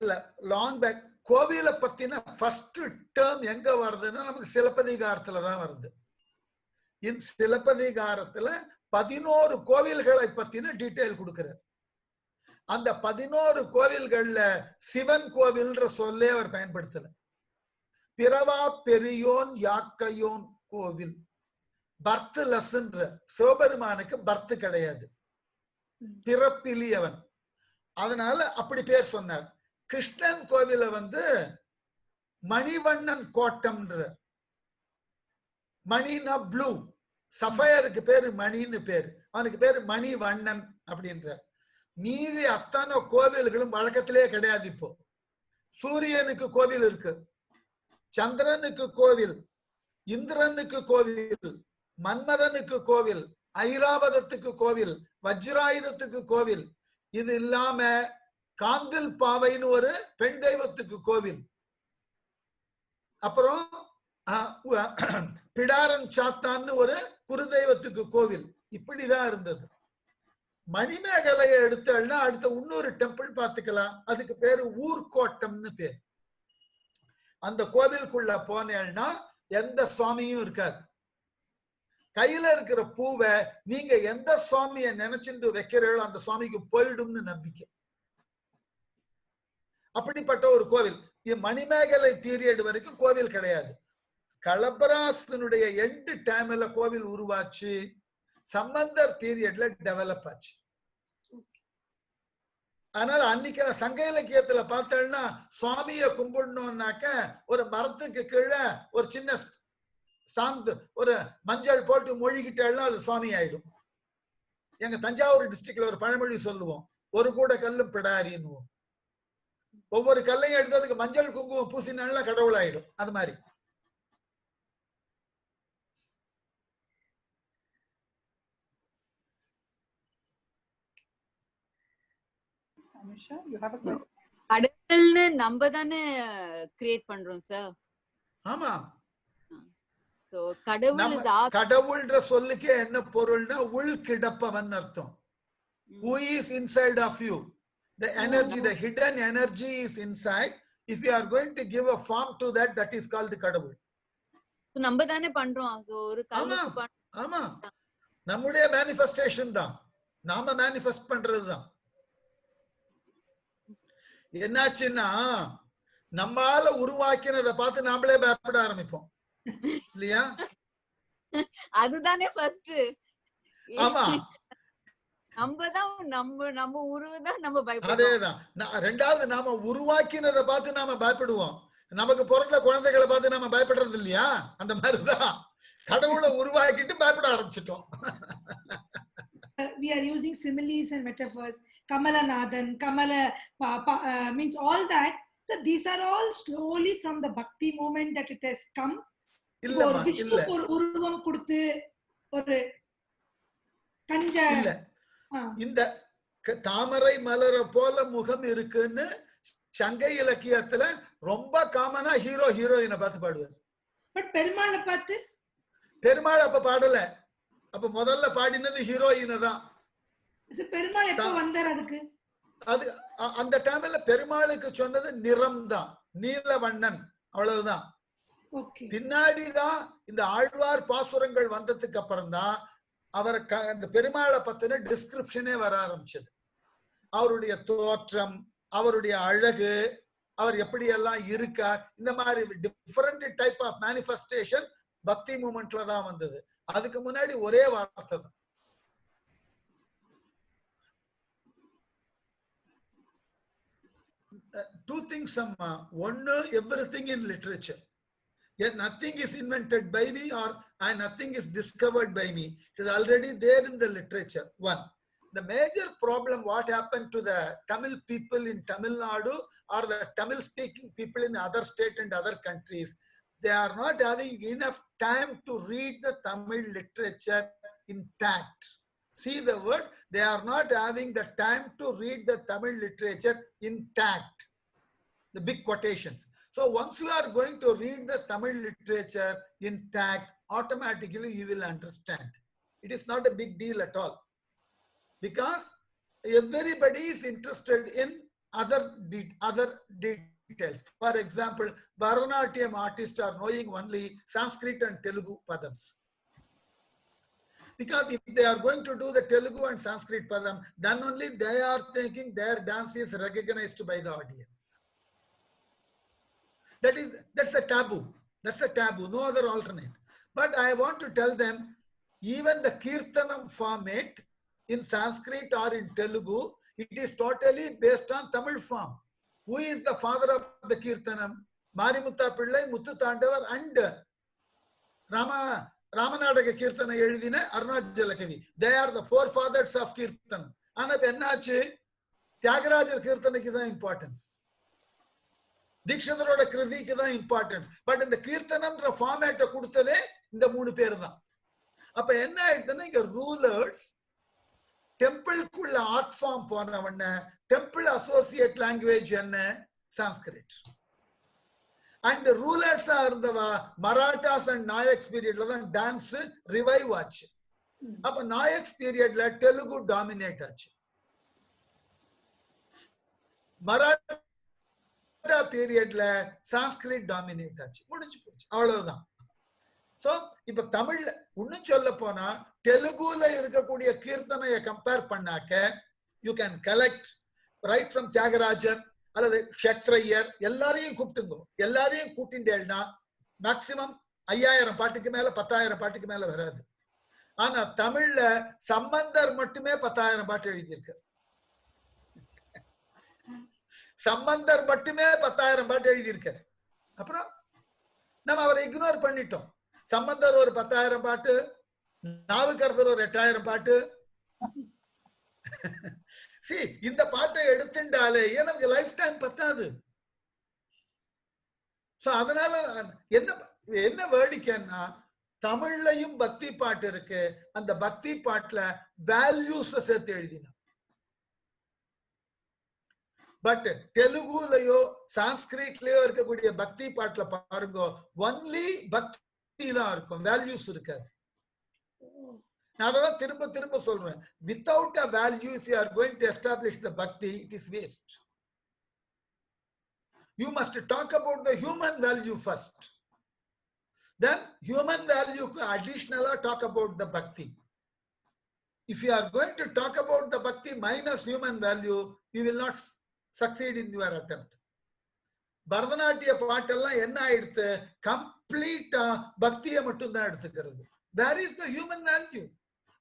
இல்ல லாங் பேக் கோவில பத்தின ஃபர்ஸ்ட் டேர்ம் எங்க வருதுன்னா நமக்கு சிலப்பதிகாரத்துல தான் வருது. இந்த சிலப்பதிகாரத்துல 11 கோவில்களை பத்தின டீடைல் கொடுக்கிறார். அந்த 11 கோவில்கள்ல சிவன் கோவில்ன்ற சொல்லே அவர் பயன்படுத்தல. பிறவா பெரியோன் யாக்கையோன் கோவில், பர்த்லெஸ்ன்ற சிவபெருமானுக்கு பர்த் கிடையாது, பிறப்பிலியவன், அதனால அப்படி பேர் சொன்னார். கிருஷ்ணன் கோவில வந்து மணிவண்ணன் கோட்டம்ன்ற, மணினா ப்ளூ, சஃபயருக்கு பேரு மணின்னு பேரு, அவனுக்கு பேரு மணிவண்ணன் அப்படின்றார். மீதி அத்தனை கோவில்களும் வழக்கத்திலே கிடையாது. இப்போ சூரியனுக்கு கோவில் இருக்கு, சந்திரனுக்கு கோவில், இந்திரனுக்கு கோவில், மன்மதனுக்கு கோவில், ஐராவதத்துக்கு கோவில், வஜ்ராயுதத்துக்கு கோவில். இது இல்லாம காந்தில் பாவைன்னு ஒரு பெண் தெய்வத்துக்கு கோவில், அப்புறம் பிடாரன் சாத்தான்னு ஒரு குரு தெய்வத்துக்கு கோவில். இப்படிதான் இருந்தது. மணிமேகலையை எடுத்தா அடுத்த இன்னொரு டெம்பிள் பார்த்துக்கலாம், அதுக்கு பேரு ஊர்கோட்டம்னு பேர். அந்த கோவிலுக்குள்ள போனேன்னா எந்த சுவாமியும் இருக்காது. கையில இருக்கிற பூவை நீங்க எந்த சுவாமிய நினைச்சுட்டு வைக்கிறீங்களோ அந்த சுவாமிக்கு போயிடும்னு நம்பிக்கை. அப்படிப்பட்ட ஒரு கோவில். மணிமேகலை பீரியட் வரைக்கும் கோவில் கிடையாது. களபராசனுடைய எண்டு டைம்ல கோவில் உருவாச்சு, சம்பந்தர் பீரியட்ல டெவலப் ஆச்சு. அதனால அன்னைக்கு சங்க இலக்கியத்துல பார்த்தோம்னா சுவாமிய கும்பிடணும்னாக்க ஒரு மரத்துக்கு கீழே ஒரு சின்ன சாந்து ஒரு மஞ்சள் போட்டு மொழிகிட்டா அது சுவாமி ஆயிடும். எங்க தஞ்சாவூர் டிஸ்ட்ரிக்ட்ல ஒரு பழமொழி சொல்லுவோம், ஒரு கூட கல்லும் பிடாரின்னு. ஒவ்வொரு கல்லையும் எடுத்து அதுக்கு மஞ்சள் குங்குமம் பூசினால கடவுள் ஆயிடும். அது மாதிரி Anusha, you have a question? கடவுள்னு நம்ம தானே கிரியேட் பண்றோம் சார். ஆமா. சோ கடவுள் கடவுள்ன்ற சொல்லுக்கே என்ன பொருள்னா உள் கிடப்பவன் அர்த்தம். Who is inside of you? The energy, the hidden energy is inside. If you are going to give a form to that, that is called கடவுள். நம்ம தானே பண்றோம். சோ ஒரு கல்லுக்கு ஆமா நம்முடைய மேனிஃபெஸ்டேஷன் தான், நாம மேனிஃபெஸ்ட் பண்றதுதான். என்னாச்சுன்னா நம்மால உருவாக்கினதை பார்த்து நாமளே பயப்பட ஆரம்பிப்போம் இல்லையா? அதுதானே ஃபர்ஸ்ட். ஆமா, நம்ம உருவதான் நம்ம பயப்படுவோம். அதேதான். ரெண்டாவது நாம உருவாக்கினதை பார்த்து நாம பயப்படுவோம். நமக்கு பிறந்த குழந்தைகளை பார்த்து நாம பயப்படுறது இல்லையா? அந்த மாதிரிதான் கடவுளை உருவாக்கிட்டு பயப்பட ஆரம்பிச்சிட்டோம். We are using similes and metaphors. Kamalanathan, Kamala means all that. So these are all slowly from the bhakti movement that it has come. ஒரு உருவம் கொடுத்து ஒரு கஞ்ச இல்ல, இந்த தாமரை மலர போல முகம் இருக்குன்னு சங்க இலக்கியத்துல ரொம்ப காமனா ஹீரோ ஹீரோயினை பார்த்து பாடுவார். பட் பெருமாளை பார்த்து பெருமாள் அப்ப பாடல. அப்ப முதல்ல பாடினது ஹீரோயினை தான். பெருமாள் எப்ப வந்தார்? அதுக்கு அது அந்த டைம்ல பெருமாளுக்கு சொன்னது நிறம் தான், நீலவண்ணன், அவ்வளவுதான். பின்னாடிதான் இந்த ஆழ்வார் பாசுரங்கள் வந்ததுக்கு அப்புறம் தான் அவர் அந்த பெருமாளை பத்தின டிஸ்கிரிப்ஷனே வர ஆரம்பிச்சது. அவருடைய தோற்றம், அவருடைய அழகு, அவர் எப்படி எல்லாம் இருக்கார், இந்த மாதிரி டிஃபரெண்ட் டைப் ஆஃப் மேனிஃபெஸ்டேஷன் பக்தி மூமெண்ட்ல தான் வந்தது. அதுக்கு முன்னாடி ஒரே வார்த்தை தான். Two things, one, everything in literature. Yet nothing is invented by me or nothing is discovered by me. It is already there in the literature. One. the major problem what happened to the Tamil people in Tamil Nadu or the Tamil speaking people in other state and other countries, they are not having enough time to read the Tamil literature intact. See the word, they are not having the time to read the Tamil literature intact. The big quotations. So once you are going to read the Tamil literature intact, automatically you will understand. It is not a big deal at all. Because everybody is interested in other details. For example, Bharatanatyam artists are knowing only Sanskrit and Telugu padams. Because if they are going to do the Telugu and Sanskrit padam, then only they are thinking their dance is recognized by the audience. That's a taboo. That's a taboo, no other alternate. But I want to tell them, even the Kirtanam format in Sanskrit or in Telugu, it is totally based on Tamil form. Who is the father of the Kirtanam? Marimutta Pillai, Muthu Tandavar and Ramanadaga Kirtana Eldina Arunachala Kavi. They are the forefathers of Kirtanam. And ennachu Tyagaraja Kirtanakku is the importance. Dikshanaroda Kridhikku is importance. But in the Kirtanam format கொடுத்ததே இந்த மூணு பேர் தான். அப்ப என்ன ஆயிடுதுன்னா இங்க rulers டெம்பிள்குள்ள ஆர்ட் ஃபார்ம் போனவன டெம்பிள் அசோசியேட் லாங்குவேஜ் என்ன சான்ஸ்கிரிட். அண்ட் ரூலர்ஸா இருந்தவா மராட்டாஸ் அண்ட் நாயக்ஸ் பீரியட்ல தான் டான்ஸ் ரிவைவ் ஆச்சு. அப்ப நாயக்ஸ் பீரியட்ல தெலுங்கு டாமினேட் ஆச்சு. மராட்டா பீரியட்ல சான்ஸ்கிரிட் டாமினேட் ஆச்சு. முடிஞ்சு போச்சு, அவ்வளவுதான். சோ இப்ப தமிழ்ல இன்னும் சொல்ல போனா தெலுங்குல இருக்கக்கூடிய கீர்த்தனையை கம்பேர் பண்ணாக்க you can collect right from Thyagarajar அல்லது ஷக்ரையர் எல்லாரையும் கூப்பிட்டுங்க. எல்லாரையும் கூட்டிண்டேன்னா மேக்சிமம் 5000 பாட்டுக்கு மேல 10,000 பாட்டுக்கு மேல வராது. ஆனா தமிழ்ல சம்பந்தர் மட்டுமே 10,000 பாட்டு எழுதியிருக்கார். சம்பந்தர் மட்டுமே 10,000 பாட்டு எழுதியிருக்கார். அப்புறம் நம்ம அவரை இக்னோர் பண்ணிட்டோம். சம்பந்தர் ஒரு 10,000 பாட்டு, நாவுக்கரசர் ஒரு 8,000 பாட்டு. இந்த பாட்டை எடுத்துட்டாலே எனக்கு லைஃப் டைம் பத்தாது. அதனால என்ன வேடிக்கைன்னா தமிழ்லையும் பக்தி பாட்டு இருக்கு. அந்த பக்தி பாட்டுல வேல்யூஸ் சேர்த்து எழுதினா. பட் தெலுங்குலயோ சான்ஸ்கிரிட்லயோ இருக்கக்கூடிய பக்தி பாட்டுல பாருங்க, ஒன்லி பக்தி தான் இருக்கும், வேல்யூஸ் இருக்காது. நான் அதான் திரும்ப திரும்ப சொல்றேன், without a value if you are going to establish the bhakti, it is waste. You must talk about the human value first, then human value additionally talk about the bhakti. If you are going to talk about the bhakti minus human value, you will not succeed in your attempt. பரதநாட்டிய பாட்டெல்லாம் என்ன ஆயிடுத்து, கம்ப்ளீட்டா பக்தியை மட்டும் தான் எடுத்துக்கிறது. Where is the human value?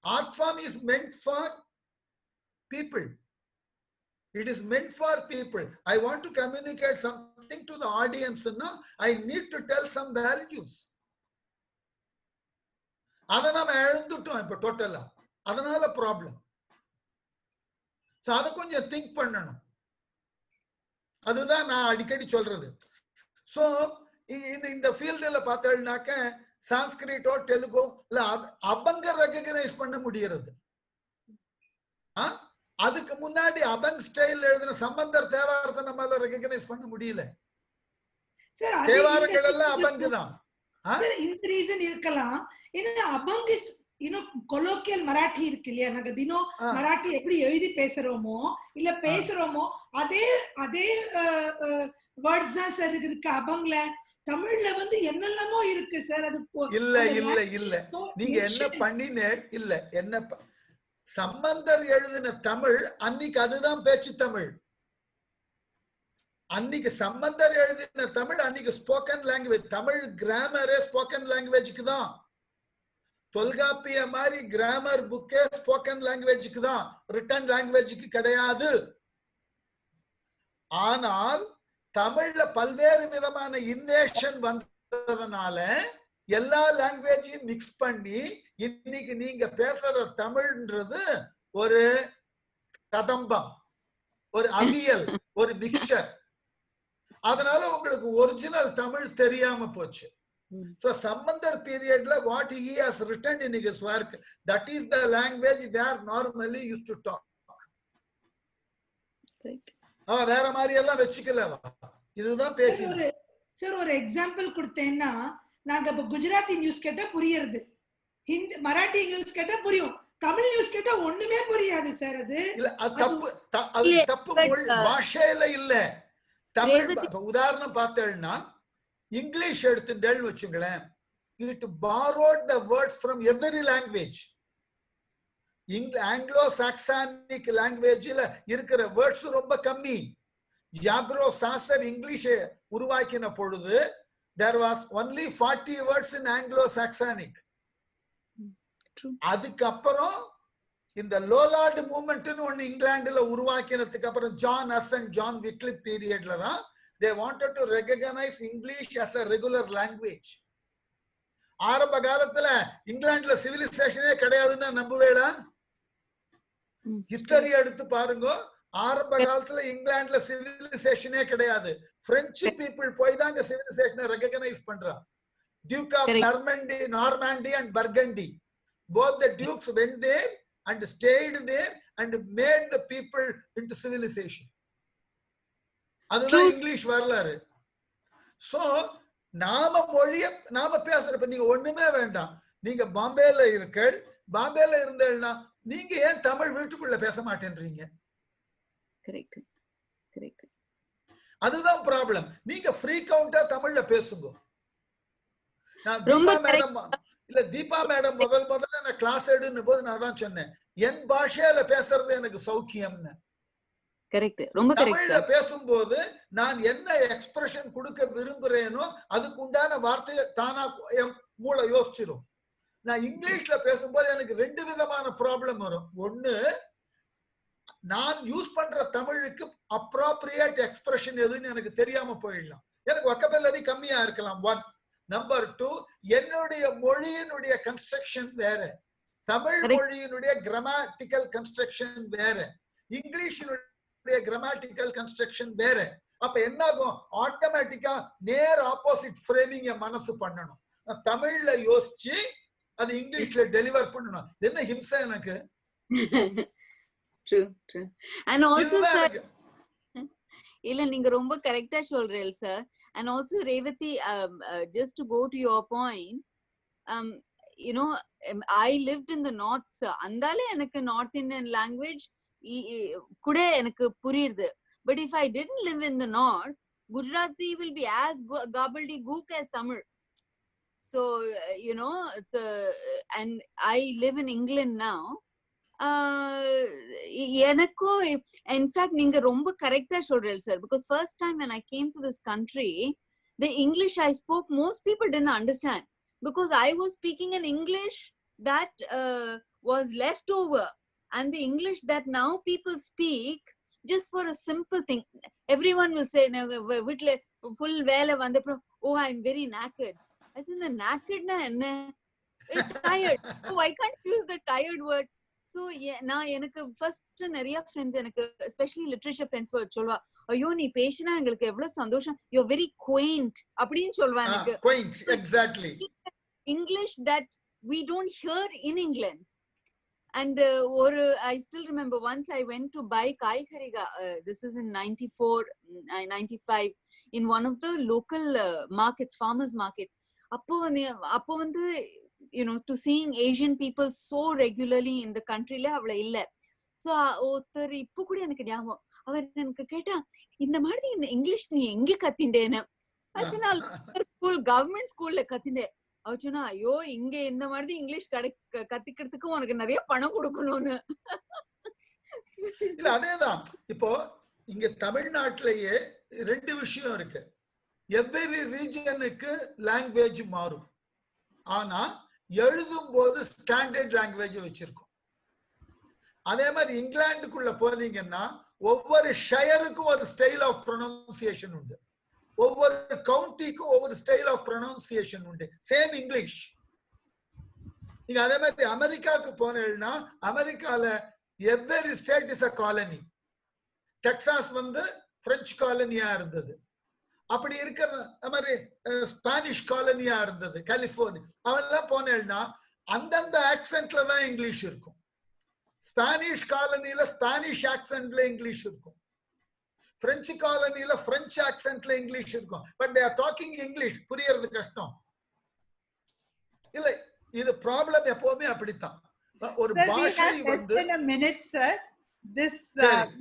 Art form is meant for people. It is meant for people. I want to communicate something to the audience. Now I need to tell some values. அதை நம்ம எழுந்துட்டோம் இப்ப டோட்டலா. அதனால problem. அதை கொஞ்சம் think பண்ணணும். அதுதான் நான் அடிக்கடி சொல்றது. சோ இந்த ஃபீல்டுல பார்த்தேன்னாக்க சான்ஸ்கிரிட்டோ தெலுங்கோ இல்ல அபங்க ரெகக்னைஸ் பண்ண முடியறது. அதுக்கு முன்னாடி அபங் ஸ்டைல் எழுதின சம்பந்தர் தேவாரத்தை நம்மால ரெகக்னைஸ் பண்ண முடியல. தேவாரங்கள் எல்லாம் அபங்கு தான். இந்த ரீசன் இருக்கலாம். ஏன்னா அபங் இஸ் கொலோக்கியல் மராட்டி இருக்கு இல்லையா, நாங்க தினம் மராட்டி எப்படி எழுதி பேசுறோமோ இல்ல பேசுறோமோ அதே அதே வேர்ட்ஸ் தான் சார் இருக்கு அபங்ல. தமிழ்ல என்னெல்லாமோ இருக்கு சார். அது இல்ல இல்ல இல்ல நீங்க என்ன பண்ணினே இல்ல. என்ன சம்பந்தர் எழுதின தமிழ் அன்னைக்கு அதுதான் பேச்சு தமிழ். அன்னைக்கு சம்பந்தர் எழுதின தமிழ் அன்னைக்கு ஸ்போக்கன் லாங்குவேஜ். தமிழ் கிராமரே ஸ்போக்கன் லாங்குவேஜ்க்கு தான். தொல்காப்பிய மாதிரி கிராமர் புக்கே ஸ்போக்கன் லாங்குவேஜ்க்கு தான், ரிட்டன் லாங்குவேஜ்க்கு கிடையாது. ஆனால் தமிழ்ல பல்வேறு விதமான இன்வேஷன் வந்ததுனால எல்லா லாங்குவேஜையும் மிக்ஸ் பண்ணி இன்னைக்கு நீங்க பேசுற தமிழ்ன்றது ஒரு கதம்பம், ஒரு அவியல், ஒரு மிக்சர். அதனால உங்களுக்கு ஒரிஜினல் தமிழ் தெரியாம போச்சு. So Sambandar periodல what he has written in his work, that is the language where normally used to talk. வேற மாதிரி எல்லாம் வச்சுக்கலவா, இதுதான் பேசினோம். சார் ஒரு எக்ஸாம்பிள் கொடுத்தேன்னா, நாங்க இப்ப குஜராத்தி நியூஸ் கேட்டா புரியுது, ஹிந்தி மராட்டி நியூஸ் கேட்டா புரியும், தமிழ் நியூஸ் கேட்டா ஒண்ணுமே புரியாது சார். அது இல்ல, அது தப்பு. அது தப்பு மொழி பாஷையில இல்ல, தமிழ். உதாரணம் பார்த்தேன்னா இங்கிலீஷ் எடுத்துட்டேன்னு வச்சுங்களேன், it borrowed the words from every language. Anglo Saxonic லாங்குவேஜ்ல இருக்கிற வேர்ட்ஸ் ரொம்ப கம்மி. ஜாப்ரோ சாசர் இங்கிலீஷ் உருவாக்கின பொழுது there was only 40 words in Anglo Saxonic. அதுக்கப்புறம் இந்த லோலார்ட் மூவ்மெண்ட்னு ஒன்னு இங்கிலாந்துல உருவாக்கினதுக்கு அப்புறம் John has and John Wycliffe பீரியட்ல தான் they wanted to recognize English as a regular language. ஆரம்ப காலத்துல இங்கிலாந்துல சிவிலைசேஷனே கிடையாதுன்னு நம்புவேடா? ஹிஸ்டரி எடுத்து பாருங்க, ஆரம்ப காலத்துல இங்கிலாந்துல சிவிலைசேஷனே கிடையாது. பிரெஞ்சு பீப்புள் போய் தான் இந்த சிவிலைசேஷனை ரெகக்னைஸ் பண்றா. Duke of Normandy and Burgundy, both the dukes went there and stayed there and made the people into civilization. அதுதான் இங்கிலீஷ் வரலாறு. சோ நாம மொழிய நாம பேசுறப்ப நீங்க ஒண்ணுமே வேண்டாம். நீங்க பாம்பேல இருக்க, பாம்பேல இருந்தேன்னா நீங்க ஏன் தமிழ் வீட்டுக்குள்ள பேச மாட்டேன்றீங்க? அதுதான் ப்ராப்ளம். நீங்க ஃப்ரீ கவுண்டா தமிழ்ல பேசுங்க. நான் தீபா மேடம் தீபா மேடம் முதல்ல நான் கிளாஸ் எடுன்னு போது நான் தான் சொன்னேன், என் பாஷையில பேசுறது எனக்கு சௌக்கியம்னு. தமிழ்ல பேசும்போது நான் என்ன எக்ஸ்பிரஷன் கொடுக்க விரும்புறேனோ அதுக்கு உண்டான வார்த்தையை தானா என் மூளை யோசிச்சிரும். நான் இங்கிலீஷ்ல பேசும்போது எனக்கு ரெண்டு விதமான ப்ராப்ளம் வரும். ஒண்ணு, நான் யூஸ் பண்ற தமிழுக்கு அப்ரோப்ரியேட் எக்ஸ்பிரஷன் எதுன்னு எனக்கு தெரியாம போயிடலாம். எனக்கு வொக்கபுலரி கம்மியா இருக்கலாம். ஒன். நம்பர் டூ, என்னுடைய மொழியினுடைய கன்ஸ்ட்ரக்ஷன் வேற, தமிழ் மொழியினுடைய கிராமட்டிக்கல் கன்ஸ்ட்ரக்ஷன் வேற, இங்கிலீஷினுடைய கிராமட்டிக்கல் கன்ஸ்ட்ரக்ஷன் வேற. அப்ப என்னாகும், ஆட்டோமேட்டிக்கா நேர் ஆப்போசிட் ஃப்ரேமிங் என் மனசு பண்ணணும். நான் தமிழ்ல யோசிச்சு அது இங்கிலீஷ்ல டெலிவர் பண்ணணும். என்ன ஹிம்சை எனக்கு. True, true. And also sir, இல்ல நீங்க ரொம்ப கரெக்ட்டா சொல்றீங்க sir. And also Revathi, just to go to your point, you know, I lived in the north sir. andale எனக்கு north Indian language கூட எனக்கு புரியுது. But if I didn't live in the north, Gujarati will be as gobbledygook as Tamil. So you know, and I live in England now. எனக்கும் in fact நீங்க ரொம்ப கரெக்டா சொல்றீங்க sir. Because first time when I came to this country, the English I spoke, most people didn't understand because I was speaking an English that was left over, and the English that now people speak just for a simple thing. Everyone will say வீட்ல full வேலை வந்தப்ப, oh I'm very knackered. I said, the knackered na enna, tired. Oh, I can't use the tired word. So நான் எனக்கு first நிறைய friends, எனக்கு especially literature friends சொல்லுவா, ஐயோ நீ பேசினா எங்களுக்கு எவ்வளவு சந்தோஷம், யூ வெரி குவைண்ட் அப்படின்னு சொல்லுவா. எனக்கு quaint exactly English that we don't hear in England. And I still remember once I went to buy kaikariga, this is in 95 in one of the local markets, farmers market. அப்போ வந்து you know, to seeing Asian people so regularly in the country la avla illa. So ஒருத்தர் இப்ப கூட எனக்கு ஞாபகம், அவர் எனக்கு கேட்டா, இந்த மாதிரி இந்த இங்கிலீஷ் நீ எங்க கத்திண்டேன்னு. நான் ஸ்கூல், கவர்மெண்ட் ஸ்கூல்ல கத்திண்டேன். அவர் சொன்னா, ஐயோ இங்க இந்த மாதிரி இங்கிலீஷ் கத்துக்கிறதுக்கு உனக்கு நிறைய பணம் கொடுக்கணும்னு. இல்ல அதேதான். இப்போ இங்க தமிழ்நாட்டிலேயே ரெண்டு விஷயம் இருக்கு. எவ்வரி ரீஜனுக்கு லாங்குவேஜ் மாறும், ஆனா எழுதும் போது ஸ்டாண்டர்ட் லாங்குவேஜ் வச்சிருக்கோம். அதே மாதிரி இங்கிலாந்துக்குள்ள போனீங்கன்னா ஒவ்வொரு ஷயருக்கும் ஒரு ஸ்டைல் ஆஃப் ப்ரொனன்சியேஷன் உண்டு, ஒவ்வொரு கவுண்டிக்கும் ஒவ்வொரு ஸ்டைல் ஆஃப் ப்ரொனன்சியேஷன் உண்டு. Same English. நீங்க அதே மாதிரி அமெரிக்காவுக்கு போனீங்கன்னா அமெரிக்கால every state is a colony. Texas வந்து பிரெஞ்சு காலனியா இருந்தது. அப்படி இருக்கிற மாதிரி ஸ்பானிஷ் காலனியா இருந்தது கலிபோர்னியா. அவெல்லாம் போனேன்னா அந்தந்த ஆக்சென்ட்ல தான் இங்கிலீஷ் இருக்கும். ஸ்பானிஷ் காலனில ஸ்பானிஷ் ஆக்சென்ட்ல இங்கிலீஷ் இருக்கும். பிரெஞ்சு காலனில பிரெஞ்சு ஆக்சென்ட்ல இங்கிலீஷ் இருக்கும். But they are talking English, புரியறது கஷ்டம். இல்ல, இது ப்ராப்ளம் எப்பவுமே அப்படித்தான். ஒரு பாஷை வந்து in a minute, sir. This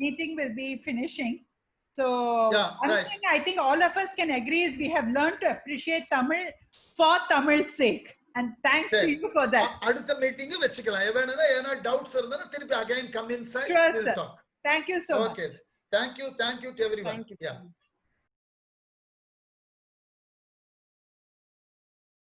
meeting will be finishing. So one thing I think all of us can agree is we have learned to appreciate Tamil for Tamil's sake. And thanks to you for that. அடுத்த meeting வெச்சுக்கலாம். ஏனா doubts இருந்தா திருப்பி again come inside, Sure, we'll sir. talk. Thank you so much. Okay. Thank you to everyone. Thank you. Yeah.